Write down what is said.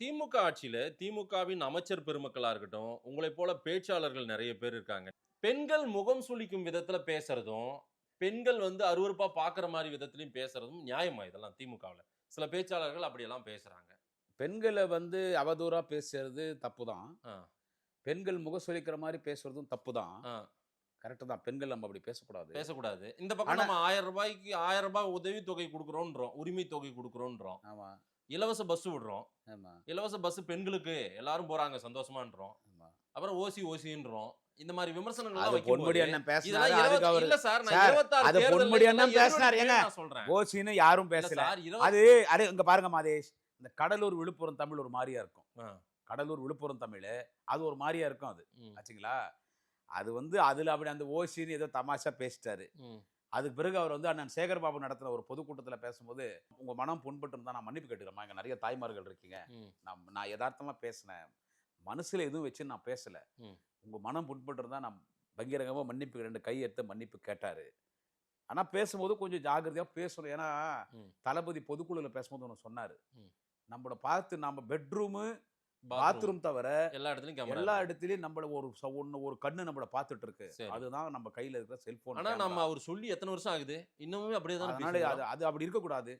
திமுக ஆட்சியில திமுகவின் அமைச்சர் பெருமக்களா இருக்கட்டும், உங்களைப் போல பேச்சாளர்கள் நெறைய பேர் இருக்காங்க. பெண்கள் முகம் சுளிக்கும் விதத்துல பேசுறதும், பெண்கள் வந்து அருவருப்பா பார்க்குற மாரி விதத்திலயும் பேசுறதும் நியாயமா இதெல்லாம் திமுகவுல? சில பேச்சாளர்கள் அப்படியெல்லாம் பேசுறாங்க. பெண்கள வந்து அவதூறா பேசுறது தப்பு தான். ஆ, பெண்கள் முகசுளிக்கிற மாரி பேசுறதும் தப்பு தான். ஆ. கரெக்ட்டு தான். பெண்கள் நம்ம அப்படி பேசக்கூடாது. பேசக்கூடாது. இந்த பக்கம் ஆனா நம்ம ரூ. 1000க்கு ரூ. 1000 உதவித்தொகை குடுக்குறோம்ன்றோம். உரிமை தொகை குடுக்குறோம்ன்றோம். ஆமா, இலவச பஸ் விடுறோம். ஆமா, இலவச பஸ் பெண்களுக்கு எல்லாரும் போறாங்க சந்தோஷமான்றோம். ஆமா. அப்புறம் ஓசின்றோம். இந்த மாரி விமர்சனங்கள்லாம் அது பொன்முடி வைக்கும்போது, அண்ணன் இதெல்லாம் பேசினாரு. அதுக்கு அவரு இல்ல சார். நான் சார் 26 அது தேர்தல்ல பொன்முடி இதெல்லாம் அண்ணன் பேசினாரு. ஏங்க எதிரொலிக்குதுன்னு நான் சொல்றேன். ஓசின்னு யாரும் இல்ல பேசல. சார். அது அது இங்க பாருங்க மாதேஷ். இந்த கடலூர், விழுப்புரம் தமிழ் ஒரு மாரியா இருக்கும். ஆ, கடலூர், விழுப்புரம் தமிழு அது ஒரு மாரியா இருக்கும் அது. ம், ஆச்சுங்களா? அது வந்து அதுல அப்படி அந்த ஓசின்னு ஏதோ தமாஷா பேசிட்டாரு. ம், அதுக்கு பிறகு அவர் வந்து அண்ணன் சேகர்பாபு நடத்தின ஒரு பொதுக்கூட்டத்துல பேசும்போது, "உங்க மனம் புண்பட்டு இருந்தா நான் மன்னிப்பு கேட்டுக்கிறேன்மா. இங்க நெறைய தாய்மார்கள் இருக்கீங்க. ம், நான் எதார்த்தமா பேசினேன். மனசுல எதுவும் வச்சு நான் பேசல. ம், உங்க மனம் புண்பட்டு இருந்தா நான் பகிரங்கமா மன்னிப்பு 2 கை எடுத்து மன்னிப்பு கேட்டாரு. ஆனா பேசும்போது கொஞ்சம் ஜாக்கிரதையா பேசணும். ஏன்னா, ம், தளபதி பொதுக்குழுல பேசும்போது ஒண்ணு சொன்னாரு. ம். நம்மள பார்த்து நம்ம பெட்ரூமு, பாத்ரூம். பாத்ரூம் தவிர எல்லா இடத்துலயும் கேமரா எல்லா இருக்கு. இடத்துலயும் நம்மள ஒரு கண்ணு நம்மள பார்த்துட்டு இருக்கு. சரி. அதுதான் நம்ம கையில இருக்கிற செல்போன் ஆனா நம்ம கேமரா. அவர் சொல்லி எத்தன வருஷம் ஆகுது? இன்னமுமே அப்படியே தானே அதனால பேசிட்டு அது வரோம். அது அப்படி இருக்கக்கூடாது.